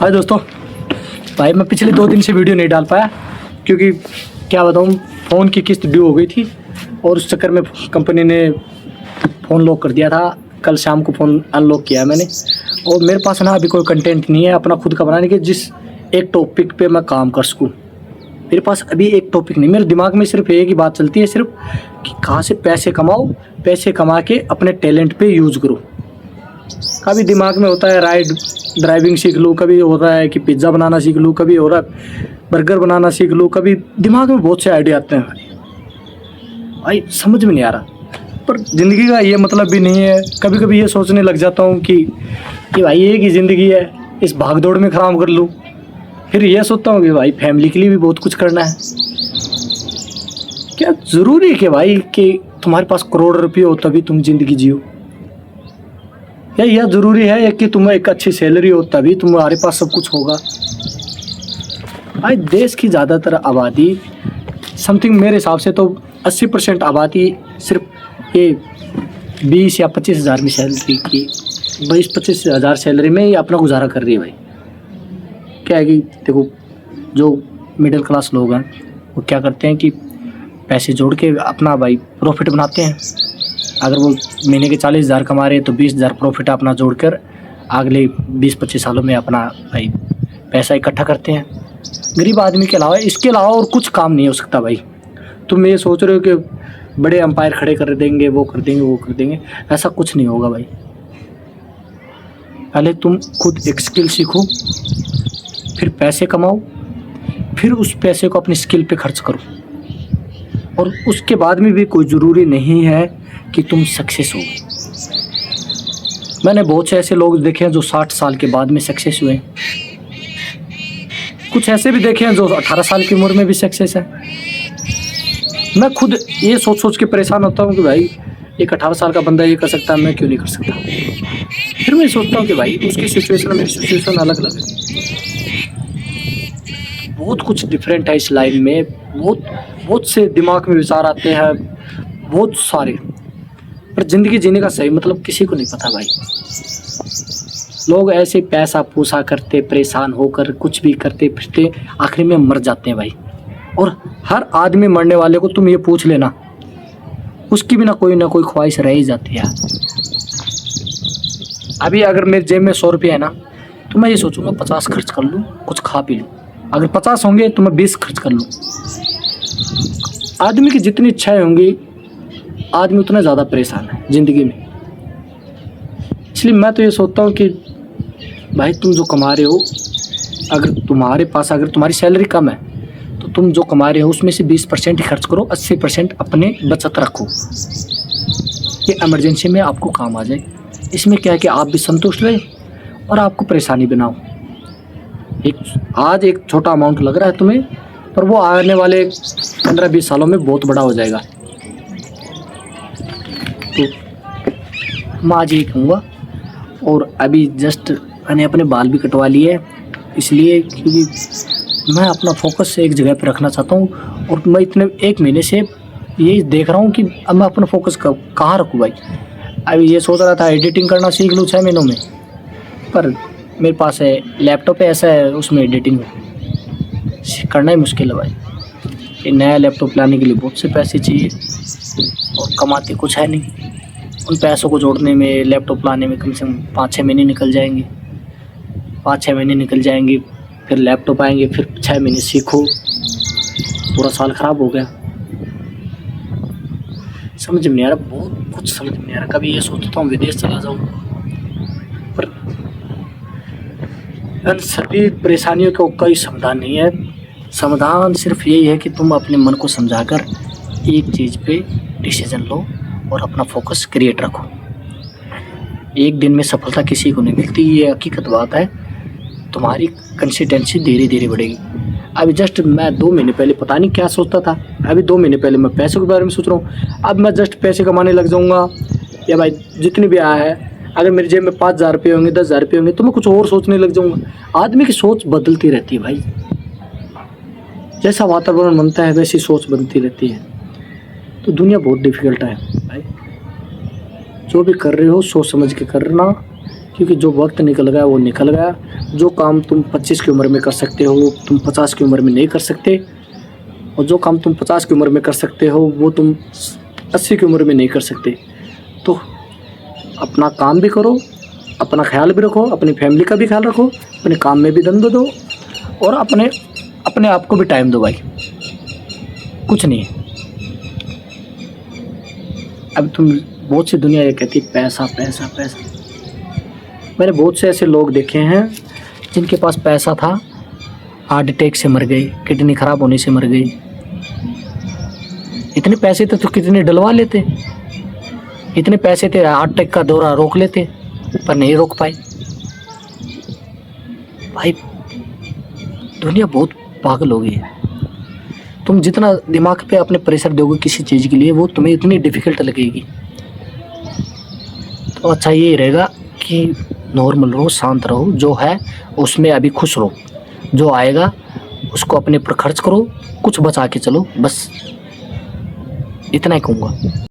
हाय दोस्तों, भाई मैं पिछले 2 दिन से वीडियो नहीं डाल पाया क्योंकि क्या बताऊँ, फ़ोन की किस्त ड्यू हो गई थी और उस चक्कर में कंपनी ने फ़ोन लॉक कर दिया था। कल शाम को फ़ोन अनलॉक किया मैंने और मेरे पास ना अभी कोई कंटेंट नहीं है अपना खुद का बनाने के, जिस एक टॉपिक पे मैं काम कर सकूँ। मेरे पास अभी एक टॉपिक नहीं, मेरे दिमाग में सिर्फ एक ही बात चलती है सिर्फ कि कहाँ से पैसे कमाओ, पैसे कमा के अपने टैलेंट पे यूज़ करो। कभी दिमाग में होता है राइड ड्राइविंग सीख लूँ, कभी होता है कि पिज़्ज़ा बनाना सीख लूँ, कभी हो रहा है बर्गर बनाना सीख लूँ, कभी दिमाग में बहुत से आइडिया आते हैं भाई, समझ में नहीं आ रहा। पर ज़िंदगी का ये मतलब भी नहीं है। कभी कभी ये सोचने लग जाता हूँ कि भाई एक ही ज़िंदगी है, इस भागदौड़ में ख़राब कर लूँ। फिर ये सोचता हूँ कि भाई फैमिली के लिए भी बहुत कुछ करना है। क्या ज़रूरी है कि भाई कि तुम्हारे पास करोड़ रुपये हो तभी तुम ज़िंदगी जियो, या यह ज़रूरी है कि तुम्हें एक अच्छी सैलरी हो तभी तुम्हारे पास सब कुछ होगा। भाई देश की ज़्यादातर आबादी समथिंग मेरे हिसाब से तो 80% आबादी सिर्फ ये 20 या 25 हज़ार में सैलरी की 20-25 हज़ार सैलरी में ही अपना गुजारा कर रही है। भाई क्या है कि देखो, जो मिडिल क्लास लोग हैं वो क्या करते हैं कि पैसे जोड़ के अपना भाई प्रॉफिट बनाते हैं। अगर वो महीने के 40 हज़ार कमा रहे हैं तो 20 हज़ार प्रॉफिट अपना जोड़कर अगले 20-25 सालों में अपना भाई पैसा इकट्ठा करते हैं। गरीब आदमी के अलावा इसके अलावा और कुछ काम नहीं हो सकता। भाई तुम ये सोच रहे हो कि बड़े एम्पायर खड़े कर देंगे, वो कर देंगे, वो कर देंगे, ऐसा कुछ नहीं होगा भाई। पहले तुम खुद एक स्किल सीखो, फिर पैसे कमाओ, फिर उस पैसे को अपनी स्किल पे खर्च करो। और उसके बाद में भी कोई ज़रूरी नहीं है कि तुम सक्सेस हो। मैंने बहुत से ऐसे लोग देखे हैं जो 60 साल के बाद में सक्सेस हुए हैं। कुछ ऐसे भी देखे हैं जो 18 साल की उम्र में भी सक्सेस है। मैं खुद ये सोच के परेशान होता हूँ कि भाई एक 18 साल का बंदा ये कर सकता है, मैं क्यों नहीं कर सकता। फिर मैं सोचता हूँ कि भाई उसकी सिचुएशन मेरी सिचुएशन अलग अलग है। बहुत कुछ डिफरेंट है इस लाइन में। बहुत से दिमाग में विचार आते हैं, बहुत सारे, पर ज़िंदगी जीने का सही मतलब किसी को नहीं पता भाई। लोग ऐसे पैसा पूसा करते, परेशान होकर कुछ भी करते फिरते आखिर में मर जाते हैं भाई। और हर आदमी मरने वाले को तुम ये पूछ लेना, उसकी भी ना कोई ख्वाहिश रह ही जाती है। अभी अगर मेरे जेब में 100 रुपये है ना, तो मैं ये सोचूंगा 50 खर्च कर लूँ, कुछ खा पी लूँ। अगर 50 होंगे तो मैं 20 खर्च कर लूँ। आदमी की जितनी इच्छाएं होंगी, आदमी उतना ज़्यादा परेशान है ज़िंदगी में। इसलिए मैं तो ये सोचता हूँ कि भाई तुम जो कमा रहे हो, अगर तुम्हारी सैलरी कम है तो तुम जो कमा रहे हो उसमें से 20% ही खर्च करो, 80% अपने बचत रखो, ये इमरजेंसी में आपको काम आ जाए। इसमें क्या है कि आप भी संतुष्ट रहे और आपको परेशानी बनाओ। आज एक छोटा अमाउंट लग रहा है तुम्हें, पर वो आने वाले 15-20 सालों में बहुत बड़ा हो जाएगा। तो मैं आज ये कहूँगा। और अभी जस्ट मैंने अपने बाल भी कटवा लिए, इसलिए क्योंकि मैं अपना फोकस एक जगह पर रखना चाहता हूँ। और मैं इतने 1 महीने से यही देख रहा हूँ कि अब मैं अपना फोकस कहाँ रखूँ भाई। अभी ये सोच रहा था एडिटिंग करना सीख लूँ 6 महीनों में, पर मेरे पास है लैपटॉप है, ऐसा है उसमें एडिटिंग करना ही मुश्किल है भाई। ये नया लैपटॉप लाने के लिए बहुत से पैसे चाहिए और कमाते कुछ है नहीं। उन पैसों को जोड़ने में, लैपटॉप लाने में कम से कम 5-6 महीने निकल जाएंगे। 5-6 महीने निकल जाएंगे, फिर लैपटॉप आएंगे, फिर 6 महीने सीखो, पूरा साल ख़राब हो गया। समझ में नहीं आ रहा, बहुत कुछ समझ में नहीं आ रहा। कभी ये सोचता हूँ विदेश चला जाऊँ, पर इन सभी परेशानियों का कोई समाधान नहीं है। समाधान सिर्फ यही है कि तुम अपने मन को समझाकर एक चीज़ पे डिसीजन लो और अपना फोकस क्रिएट रखो। एक दिन में सफलता किसी को नहीं मिलती, ये हकीकत बात है। तुम्हारी कंसिस्टेंसी धीरे धीरे बढ़ेगी। अभी जस्ट मैं 2 महीने पहले पता नहीं क्या सोचता था, अभी 2 महीने पहले मैं पैसों के बारे में सोच रहा हूँ। अब मैं जस्ट पैसे कमाने लग जाऊँगा, या भाई जितनी भी आया है, अगर मेरी जेब में 5,000 रुपये होंगे, 10,000 रुपये होंगे, तो मैं कुछ और सोचने लग जाऊँगा। आदमी की सोच बदलती रहती है भाई, जैसा वातावरण बनता है वैसी सोच बनती रहती है। तो दुनिया बहुत डिफ़िकल्ट है भाई। जो भी कर रहे हो सोच समझ के करना, क्योंकि जो वक्त निकल गया वो निकल गया। जो काम तुम 25 की उम्र में कर सकते हो तुम 50 की उम्र में नहीं कर सकते, और जो काम तुम 50 की उम्र में कर सकते हो वो तुम 80 की उम्र में नहीं कर सकते। तो अपना काम भी करो, अपना ख्याल भी रखो, अपनी फैमिली का भी ख्याल रखो, अपने काम में भी दम दो, और अपने आप को भी टाइम दो भाई। कुछ नहीं है। अब तुम बहुत सी दुनिया ये कहती है पैसा पैसा पैसा। मैंने बहुत से ऐसे लोग देखे हैं जिनके पास पैसा था, हार्ट अटैक से मर गए, किडनी खराब होने से मर गए। इतने पैसे थे तो कितने डलवा लेते, इतने पैसे थे हार्ट अटैक का दौरा रोक लेते, पर नहीं रोक पाए। भाई दुनिया बहुत पागल हो गई है। तुम जितना दिमाग पे अपने प्रेशर दोगे किसी चीज़ के लिए वो तुम्हें इतनी डिफ़िकल्ट लगेगी। तो अच्छा ये रहेगा कि नॉर्मल रहो, शांत रहो, जो है उसमें अभी खुश रहो, जो आएगा उसको अपने पर खर्च करो, कुछ बचा के चलो, बस इतना ही कहूँगा।